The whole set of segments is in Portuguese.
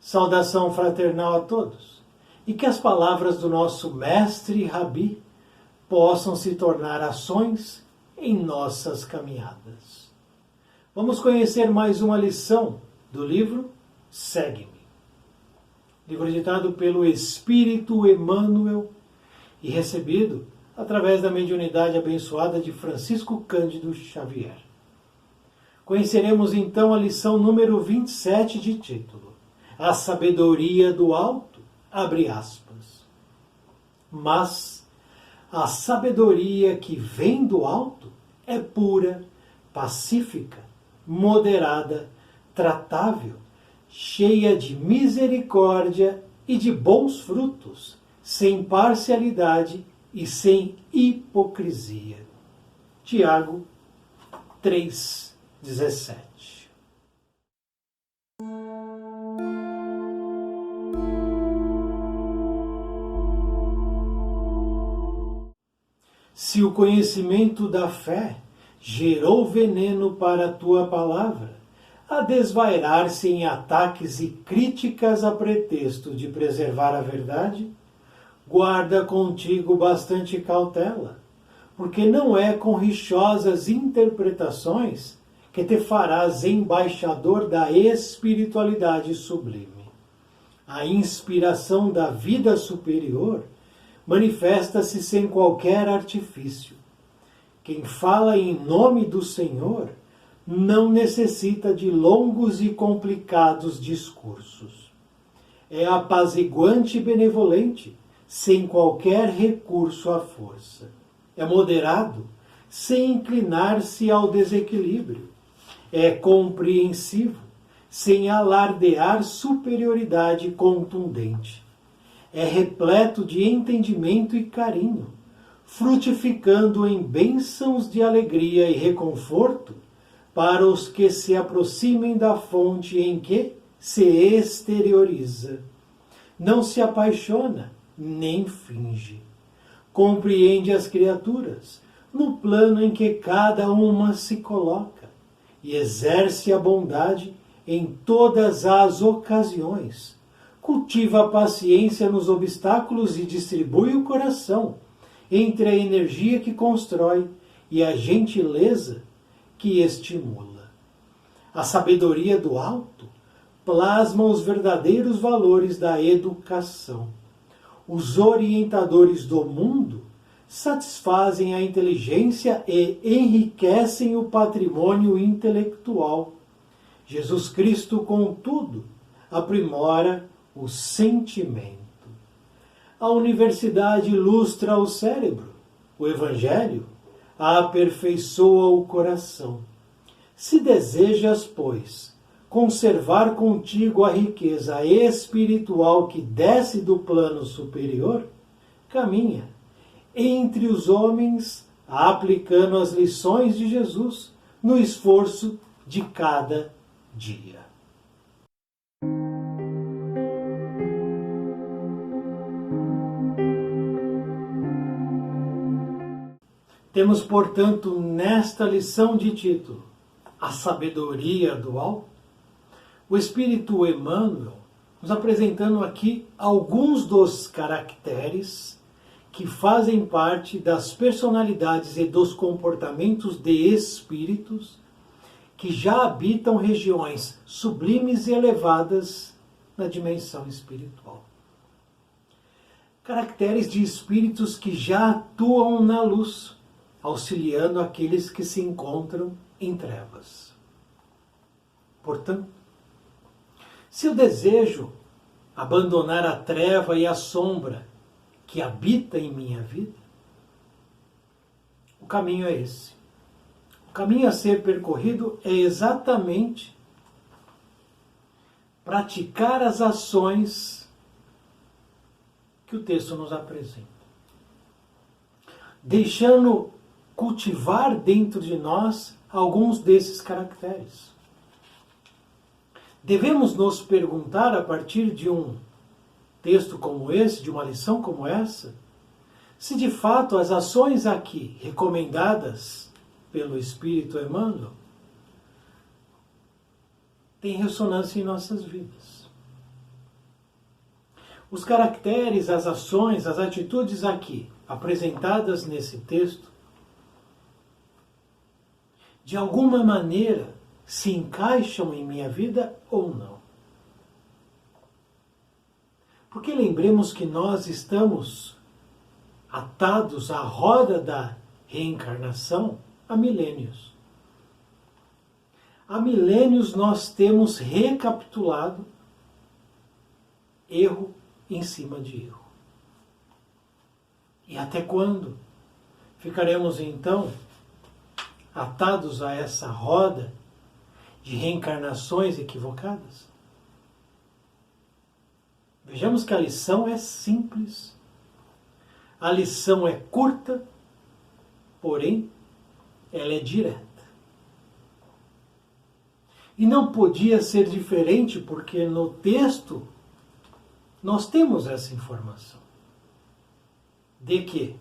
Saudação fraternal a todos, e que as palavras do nosso mestre Rabi possam se tornar ações em nossas caminhadas. Vamos conhecer mais uma lição do livro Segue-me. Livro editado pelo Espírito Emmanuel e recebido através da mediunidade abençoada de Francisco Cândido Xavier. Conheceremos então a lição número 27 de título, A Sabedoria do Alto, abre aspas. Mas a sabedoria que vem do alto é pura, pacífica, moderada, tratável, cheia de misericórdia e de bons frutos, sem parcialidade e sem hipocrisia. Tiago 3:17. Se o conhecimento da fé gerou veneno para a tua palavra, a desvairar-se em ataques e críticas a pretexto de preservar a verdade, guarda contigo bastante cautela, porque não é com rixosas interpretações que te farás embaixador da espiritualidade sublime. A inspiração da vida superior manifesta-se sem qualquer artifício. Quem fala em nome do Senhor não necessita de longos e complicados discursos. É apaziguante e benevolente, sem qualquer recurso à força. É moderado, sem inclinar-se ao desequilíbrio. É compreensivo, sem alardear superioridade contundente. É repleto de entendimento e carinho, frutificando em bênçãos de alegria e reconforto para os que se aproximem da fonte em que se exterioriza. Não se apaixona, nem finge. Compreende as criaturas no plano em que cada uma se coloca e exerce a bondade em todas as ocasiões. Cultiva a paciência nos obstáculos e distribui o coração entre a energia que constrói e a gentileza que estimula. A sabedoria do alto plasma os verdadeiros valores da educação. Os orientadores do mundo satisfazem a inteligência e enriquecem o patrimônio intelectual. Jesus Cristo, contudo, aprimora o sentimento. A universidade ilustra o cérebro, o Evangelho aperfeiçoa o coração. Se desejas, pois, conservar contigo a riqueza espiritual que desce do plano superior, caminha entre os homens, aplicando as lições de Jesus no esforço de cada dia. Temos, portanto, nesta lição de título, A Sabedoria do Alto, o Espírito Emmanuel nos apresentando aqui alguns dos caracteres que fazem parte das personalidades e dos comportamentos de espíritos que já habitam regiões sublimes e elevadas na dimensão espiritual. Caracteres de espíritos que já atuam na luz, auxiliando aqueles que se encontram em trevas. Portanto, se eu desejo abandonar a treva e a sombra que habita em minha vida, o caminho é esse. O caminho a ser percorrido é exatamente praticar as ações que o texto nos apresenta, deixando cultivar dentro de nós alguns desses caracteres. Devemos nos perguntar, a partir de um texto como esse, de uma lição como essa, se de fato as ações aqui recomendadas pelo Espírito Emmanuel têm ressonância em nossas vidas. Os caracteres, as ações, as atitudes aqui apresentadas nesse texto, de alguma maneira se encaixam em minha vida ou não. Porque lembremos que nós estamos atados à roda da reencarnação há milênios. Há milênios nós temos recapitulado erro em cima de erro. E até quando ficaremos então atados a essa roda de reencarnações equivocadas? Vejamos que a lição é simples, a lição é curta, porém ela é direta. E não podia ser diferente porque no texto nós temos essa informação de que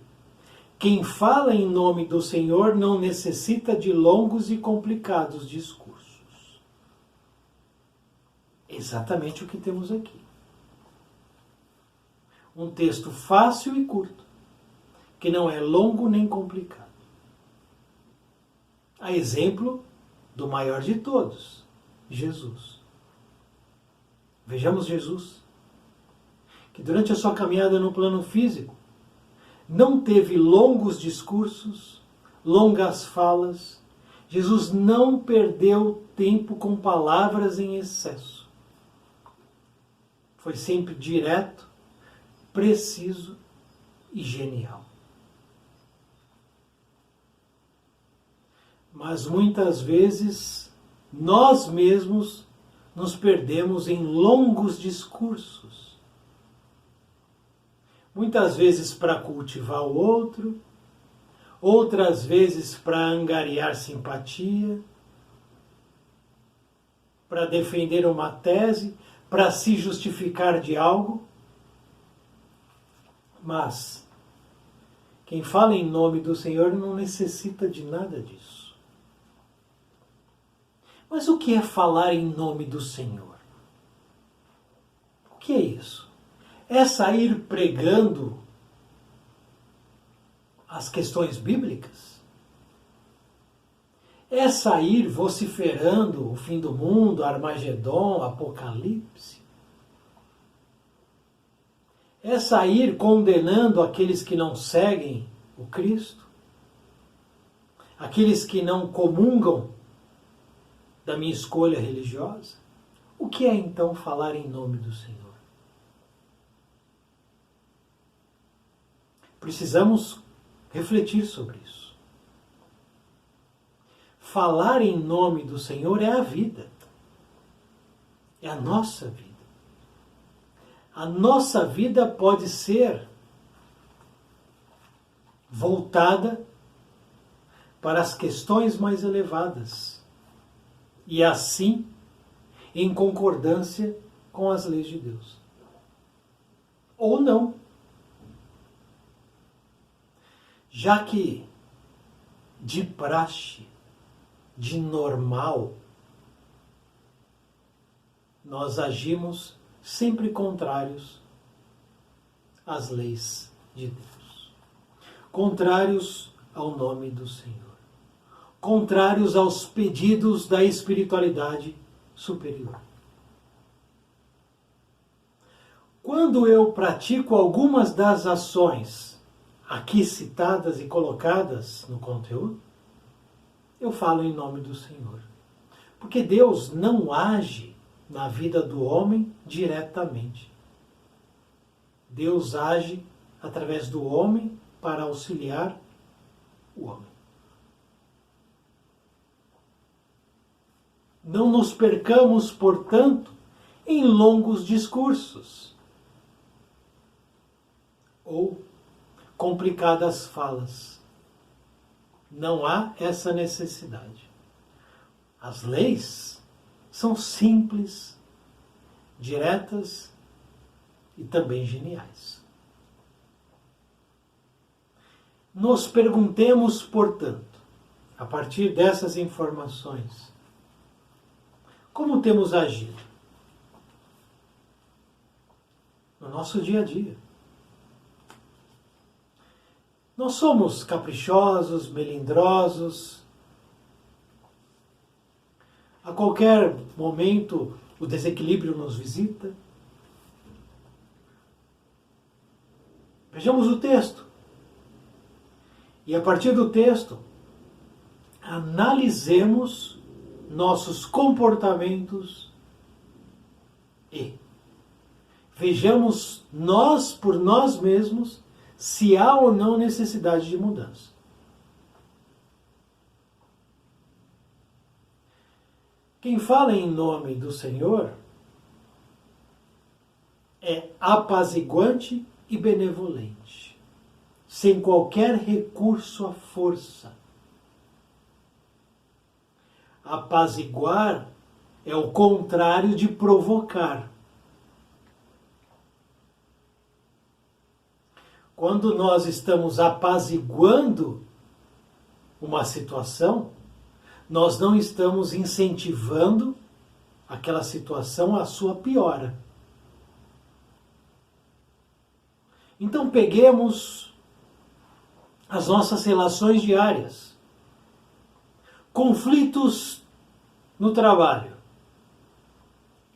quem fala em nome do Senhor não necessita de longos e complicados discursos. Exatamente o que temos aqui. Um texto fácil e curto, que não é longo nem complicado. A exemplo do maior de todos, Jesus. Vejamos Jesus, que durante a sua caminhada no plano físico, não teve longos discursos, longas falas. Jesus não perdeu tempo com palavras em excesso. Foi sempre direto, preciso e genial. Mas muitas vezes nós mesmos nos perdemos em longos discursos. Muitas vezes para cultivar o outro, outras vezes para angariar simpatia, para defender uma tese, para se justificar de algo. Mas quem fala em nome do Senhor não necessita de nada disso. Mas o que é falar em nome do Senhor? O que é isso? É sair pregando as questões bíblicas? É sair vociferando o fim do mundo, Armagedon, Apocalipse? É sair condenando aqueles que não seguem o Cristo? Aqueles que não comungam da minha escolha religiosa? O que é então falar em nome do Senhor? Precisamos refletir sobre isso. Falar em nome do Senhor é a vida. É a nossa vida. A nossa vida pode ser voltada para as questões mais elevadas e assim em concordância com as leis de Deus. Ou não. Já que de praxe, de normal, nós agimos sempre contrários às leis de Deus, contrários ao nome do Senhor, contrários aos pedidos da espiritualidade superior. Quando eu pratico algumas das ações aqui citadas e colocadas no conteúdo, eu falo em nome do Senhor. Porque Deus não age na vida do homem diretamente. Deus age através do homem para auxiliar o homem. Não nos percamos, portanto, em longos discursos ou complicadas falas. Não há essa necessidade. As leis são simples, diretas e também geniais. Nos perguntemos, portanto, a partir dessas informações, como temos agido? no nosso dia a dia. Nós somos caprichosos, melindrosos. A qualquer momento o desequilíbrio nos visita. Vejamos o texto. E a partir do texto, analisemos nossos comportamentos e vejamos nós por nós mesmos se há ou não necessidade de mudança. Quem fala em nome do Senhor é apaziguante e benevolente, sem qualquer recurso à força. Apaziguar é o contrário de provocar. Quando nós estamos apaziguando uma situação, nós não estamos incentivando aquela situação à sua piora. Então peguemos as nossas relações diárias. Conflitos no trabalho.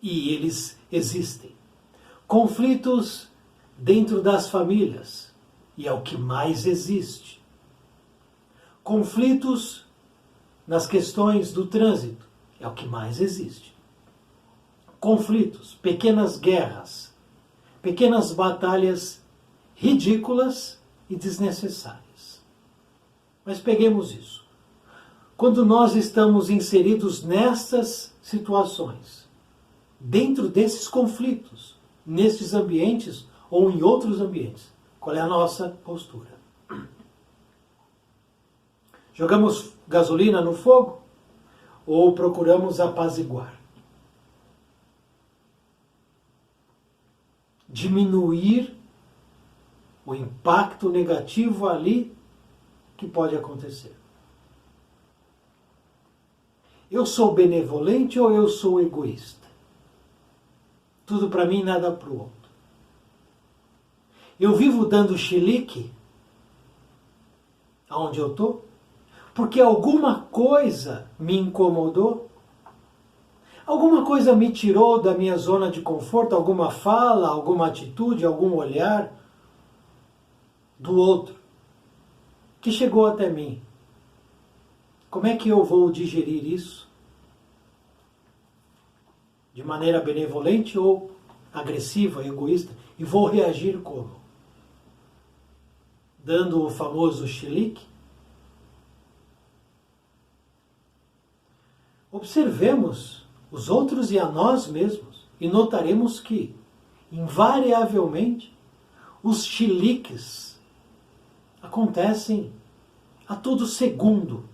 E eles existem. Conflitos dentro das famílias. E é o que mais existe. Conflitos nas questões do trânsito. É o que mais existe. Conflitos, pequenas guerras, pequenas batalhas ridículas e desnecessárias. Mas peguemos isso. Quando nós estamos inseridos nestas situações, dentro desses conflitos, nestes ambientes ou em outros ambientes, qual é a nossa postura? Jogamos gasolina no fogo ou procuramos apaziguar? Diminuir o impacto negativo ali que pode acontecer. Eu sou benevolente ou eu sou egoísta? Tudo para mim, nada para o outro. Eu vivo dando chilique aonde eu estou, porque alguma coisa me incomodou, alguma coisa me tirou da minha zona de conforto, alguma fala, alguma atitude, algum olhar do outro que chegou até mim. Como é que eu vou digerir isso? De maneira benevolente ou agressiva, egoísta? E vou reagir como? Dando o famoso chilique? Observemos os outros e a nós mesmos e notaremos que, invariavelmente, os chiliques acontecem a todo segundo.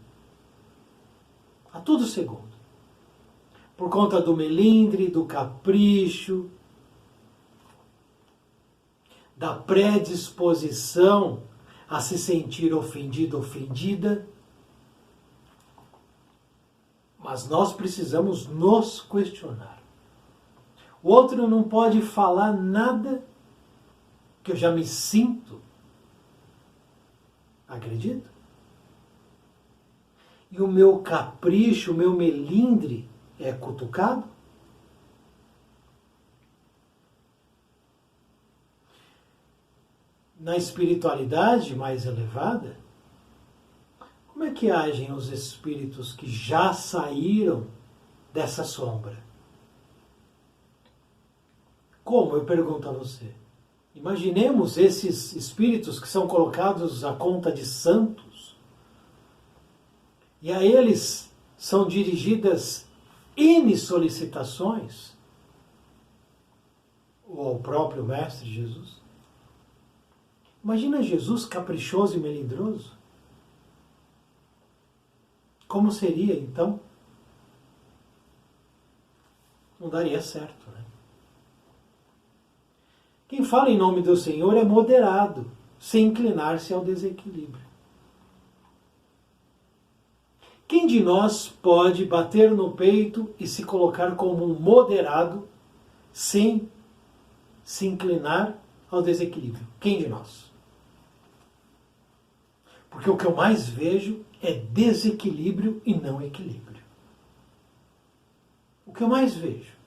A todo segundo. Por conta do melindre, do capricho, da predisposição a se sentir ofendido, ofendida. Mas nós precisamos nos questionar. O outro não pode falar nada que eu já me sinto agredido. E o meu capricho, o meu melindre é cutucado? Na espiritualidade mais elevada, como é que agem os espíritos que já saíram dessa sombra? Como? Eu pergunto a você. Imaginemos esses espíritos que são colocados à conta de santos, e a eles são dirigidas N solicitações, ou ao próprio Mestre Jesus. Imagina Jesus caprichoso e melindroso. Como seria, então? Não daria certo, né? Quem fala em nome do Senhor é moderado, sem inclinar-se ao desequilíbrio. Quem de nós pode bater no peito e se colocar como um moderado, sem se inclinar ao desequilíbrio? Quem de nós? Porque o que eu mais vejo é desequilíbrio e não equilíbrio. O que eu mais vejo?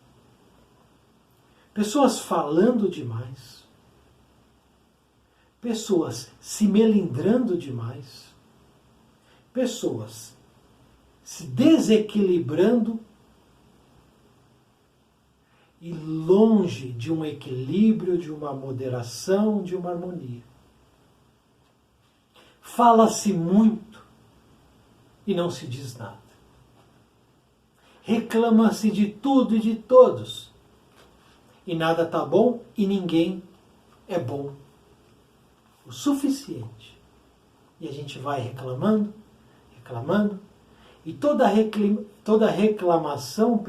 Pessoas falando demais, pessoas se melindrando demais, pessoas se desequilibrando e longe de um equilíbrio, de uma moderação, de uma harmonia. Fala-se muito e não se diz nada. Reclama-se de tudo e de todos. E nada está bom e ninguém é bom o suficiente. E a gente vai reclamando, reclamando, e toda reclamação,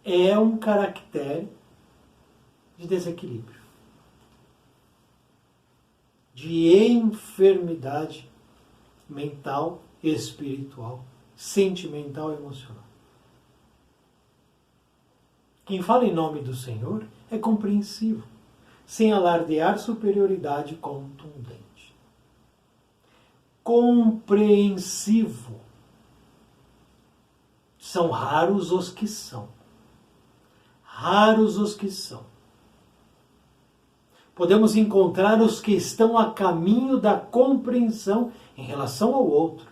é um caractere de desequilíbrio, de enfermidade mental, espiritual, sentimental e emocional. Quem fala em nome do Senhor é compreensivo, sem alardear superioridade contundente. Compreensivo. São raros os que são. Raros os que são. Podemos encontrar os que estão a caminho da compreensão em relação ao outro.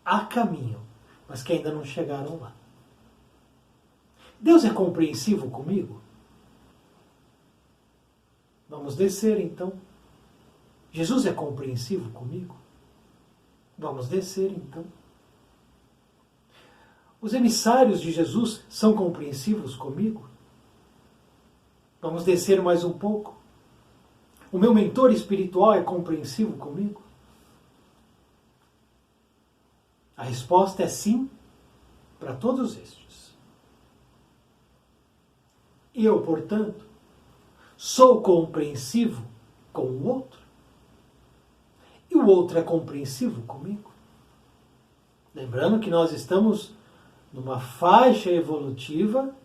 A caminho, mas que ainda não chegaram lá. Deus é compreensivo comigo? Vamos descer então. Jesus é compreensivo comigo? Vamos descer então. Os emissários de Jesus são compreensivos comigo? Vamos descer mais um pouco. O meu mentor espiritual é compreensivo comigo? A resposta é sim para todos estes. Eu, portanto, sou compreensivo com o outro? E o outro é compreensivo comigo? Lembrando que nós estamos numa faixa evolutiva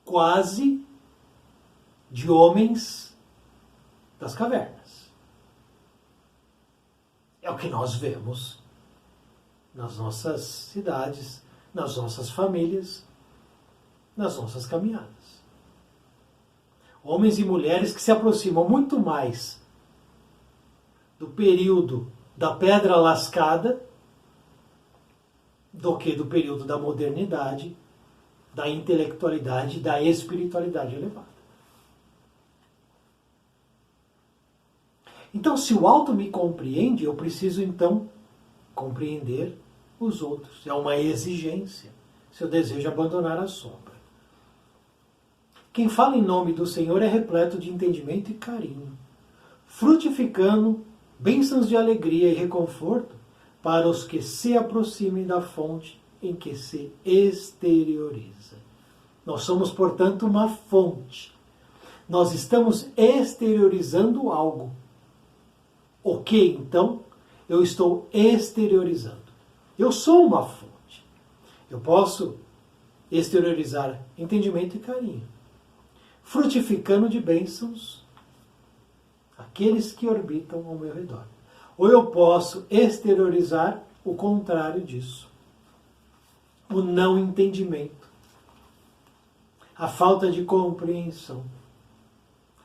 quase de homens das cavernas. É o que nós vemos nas nossas cidades, nas nossas famílias, nas nossas caminhadas. Homens e mulheres que se aproximam muito mais do período da pedra lascada do que do período da modernidade, da intelectualidade, da espiritualidade elevada. Então, se o alto me compreende, eu preciso então compreender os outros. É uma exigência, se eu desejo abandonar a sombra. Quem fala em nome do Senhor é repleto de entendimento e carinho, frutificando bênçãos de alegria e reconforto para os que se aproximem da fonte em que se exterioriza. Nós somos, portanto, uma fonte. Nós estamos exteriorizando algo. O que, então, eu estou exteriorizando? Eu sou uma fonte. Eu posso exteriorizar entendimento e carinho, frutificando de bênçãos aqueles que orbitam ao meu redor. Ou eu posso exteriorizar o contrário disso. O não entendimento, a falta de compreensão,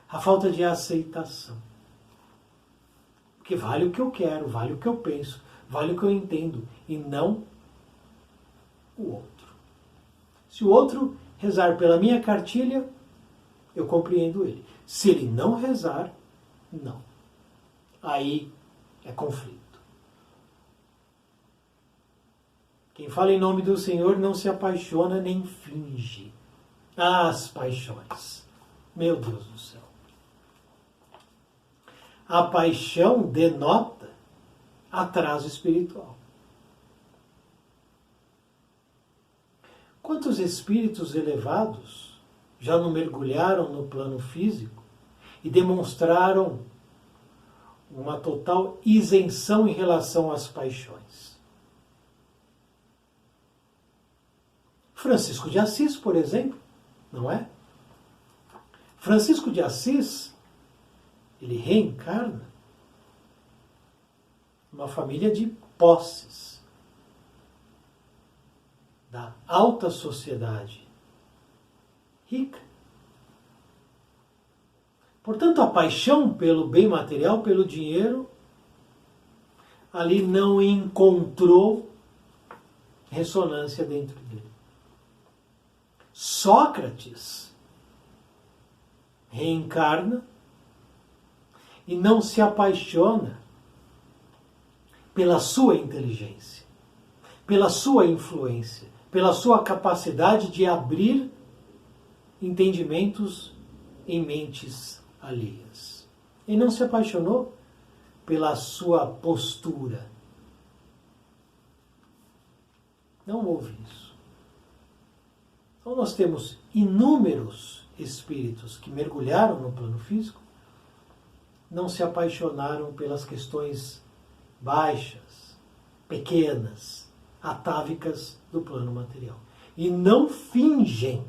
a falta de aceitação. Porque vale o que eu quero, vale o que eu penso, vale o que eu entendo, e não o outro. Se o outro rezar pela minha cartilha, eu compreendo ele. Se ele não rezar, não. Aí é conflito. Quem fala em nome do Senhor não se apaixona nem finge. As paixões. Meu Deus do céu. A paixão denota atraso espiritual. Quantos espíritos elevados já não mergulharam no plano físico e demonstraram uma total isenção em relação às paixões? Francisco de Assis, por exemplo, não é? Francisco de Assis, ele reencarna numa família de posses, da alta sociedade rica. Portanto, a paixão pelo bem material, pelo dinheiro, ali não encontrou ressonância dentro dele. Sócrates reencarna e não se apaixona pela sua inteligência, pela sua influência, pela sua capacidade de abrir entendimentos em mentes alheias. Ele não se apaixonou pela sua postura. Não houve isso. Então nós temos inúmeros espíritos que mergulharam no plano físico, não se apaixonaram pelas questões baixas, pequenas, atávicas do plano material. E não fingem.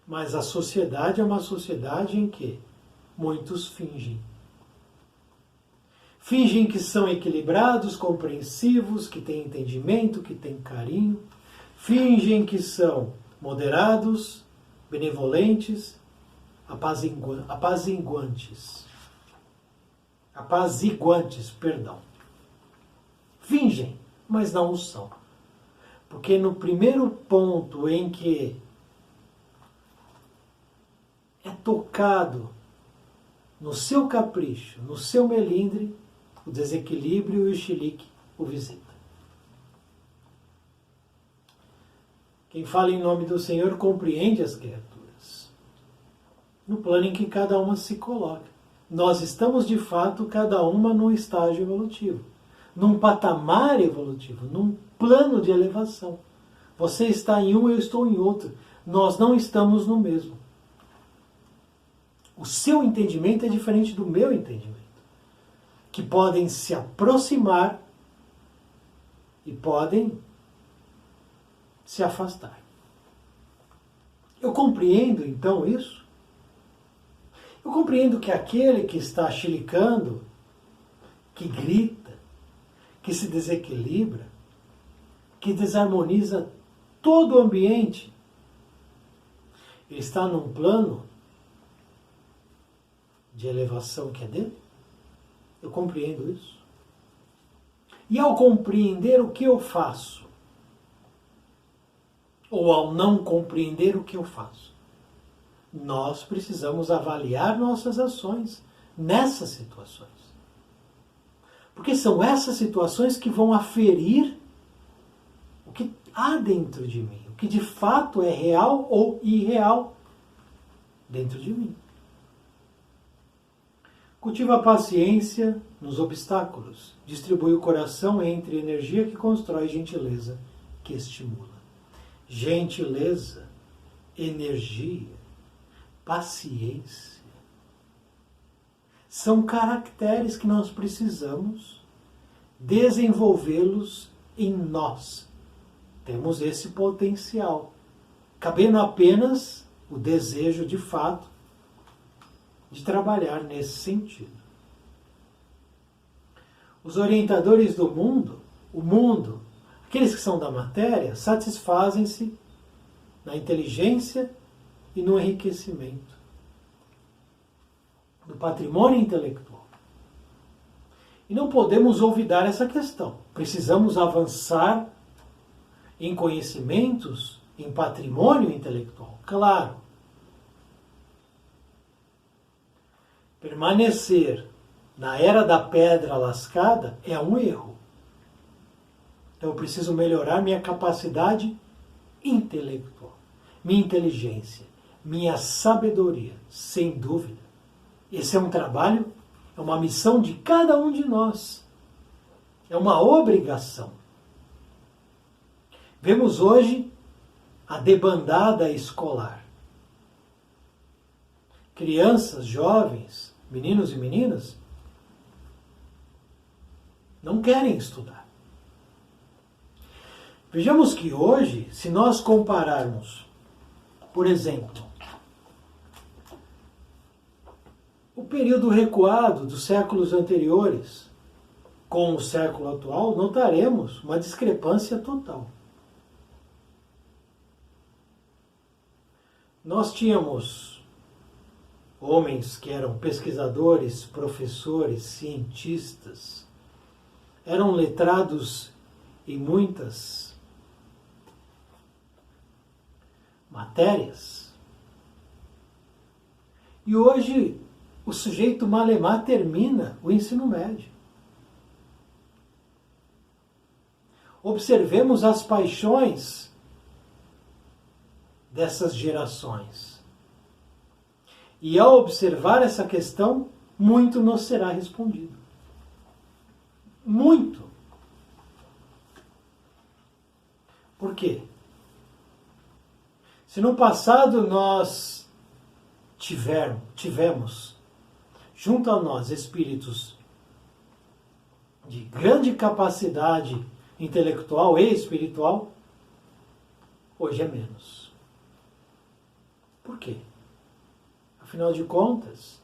Mas a sociedade é uma sociedade em que muitos fingem. Fingem que são equilibrados, compreensivos, que têm entendimento, que têm carinho. Fingem que são moderados, benevolentes, apaziguantes, perdão. Fingem, mas não o são. Porque no primeiro ponto em que é tocado no seu capricho, no seu melindre, o desequilíbrio e o chilique o visita. Quem fala em nome do Senhor compreende as criaturas, no plano em que cada uma se coloca. Nós estamos, de fato, cada uma num estágio evolutivo, num patamar evolutivo, num plano de elevação. Você está em um, eu estou em outro. Nós não estamos no mesmo. O seu entendimento é diferente do meu entendimento, que podem se aproximar e podem se afastar. Eu compreendo, então, isso? Eu compreendo que aquele que está chilicando, que grita, que se desequilibra, que desarmoniza todo o ambiente, ele está num plano de elevação que é dele? Eu compreendo isso. E ao compreender o que eu faço, ou ao não compreender o que eu faço, nós precisamos avaliar nossas ações nessas situações. Porque são essas situações que vão aferir o que há dentro de mim, o que de fato é real ou irreal dentro de mim. Cultiva a paciência nos obstáculos. Distribui o coração entre energia que constrói e gentileza que estimula. Gentileza, energia, paciência. São caracteres que nós precisamos desenvolvê-los em nós. Temos esse potencial. Cabendo apenas o desejo de fato de trabalhar nesse sentido. Os orientadores do mundo, o mundo, aqueles que são da matéria, satisfazem-se na inteligência e no enriquecimento, no patrimônio intelectual. E não podemos olvidar essa questão. Precisamos avançar em conhecimentos, em patrimônio intelectual, claro. Permanecer na era da pedra lascada é um erro. Então eu preciso melhorar minha capacidade intelectual, minha inteligência, minha sabedoria, sem dúvida. Esse é um trabalho, é uma missão de cada um de nós. É uma obrigação. Vemos hoje a debandada escolar. Crianças, jovens, meninos e meninas, não querem estudar. Vejamos que hoje, se nós compararmos, por exemplo, o período recuado dos séculos anteriores com o século atual, notaremos uma discrepância total. Nós tínhamos homens que eram pesquisadores, professores, cientistas, eram letrados em muitas matérias. E hoje o sujeito malemar termina o ensino médio. Observemos as paixões dessas gerações. E ao observar essa questão, muito nos será respondido. Muito. Por quê? Se no passado nós tivemos junto a nós espíritos de grande capacidade intelectual e espiritual, hoje é menos. Por quê? Afinal de contas,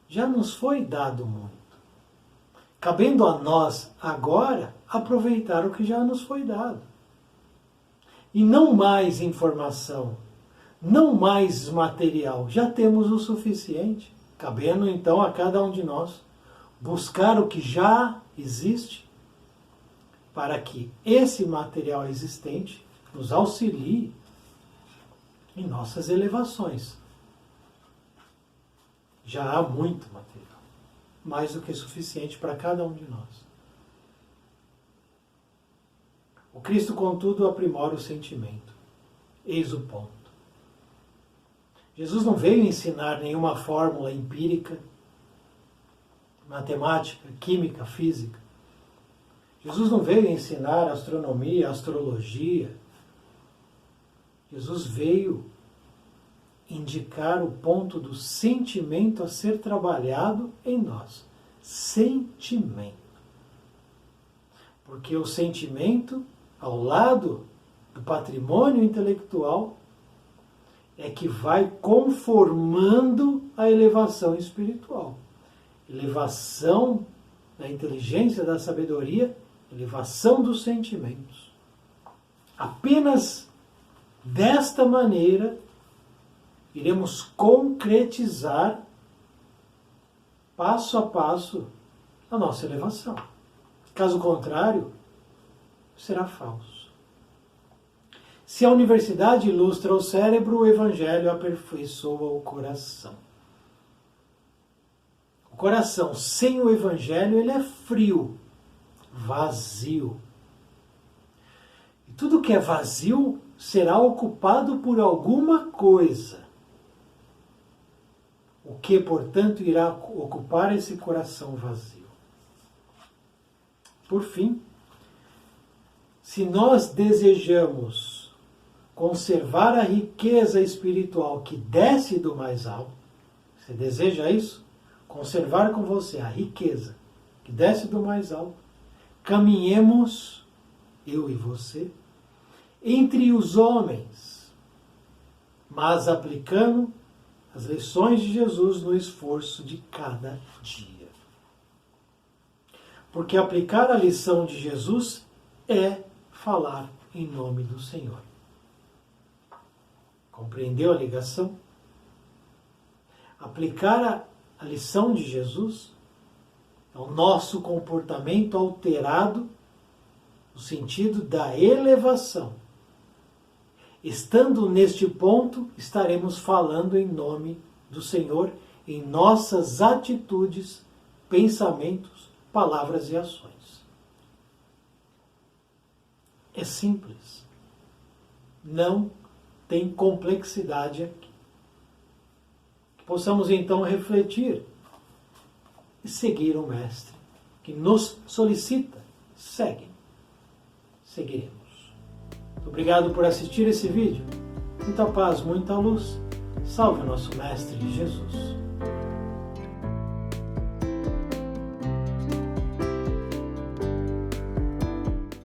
já nos foi dado muito. Cabendo a nós agora aproveitar o que já nos foi dado. E não mais informação, não mais material, já temos o suficiente. Cabendo então a cada um de nós buscar o que já existe para que esse material existente nos auxilie em nossas elevações. Já há muito material, mais do que suficiente para cada um de nós. O Cristo, contudo, aprimora o sentimento. Eis o ponto. Jesus não veio ensinar nenhuma fórmula empírica, matemática, química, física. Jesus não veio ensinar astronomia, astrologia. Jesus veio indicar o ponto do sentimento a ser trabalhado em nós. Sentimento. Porque o sentimento, ao lado do patrimônio intelectual, é que vai conformando a elevação espiritual. Elevação da inteligência, da sabedoria, elevação dos sentimentos. Apenas desta maneira iremos concretizar passo a passo a nossa elevação. Caso contrário, será falso. Se a universidade ilustra o cérebro, o evangelho aperfeiçoa o coração. O coração sem o evangelho, ele é frio, vazio. E tudo que é vazio será ocupado por alguma coisa. O que, portanto, irá ocupar esse coração vazio? Por fim, se nós desejamos conservar a riqueza espiritual que desce do mais alto, você deseja isso? Conservar com você a riqueza que desce do mais alto, caminhemos, eu e você, entre os homens, mas aplicando as lições de Jesus no esforço de cada dia. Porque aplicar a lição de Jesus é falar em nome do Senhor. Compreendeu a ligação? Aplicar a lição de Jesus é o nosso comportamento alterado no sentido da elevação. Estando neste ponto, estaremos falando em nome do Senhor em nossas atitudes, pensamentos, palavras e ações. É simples. Não tem complexidade aqui. Que possamos então refletir e seguir o Mestre que nos solicita. Segue. Seguiremos. Muito obrigado por assistir esse vídeo. Muita paz, muita luz. Salve o nosso Mestre Jesus.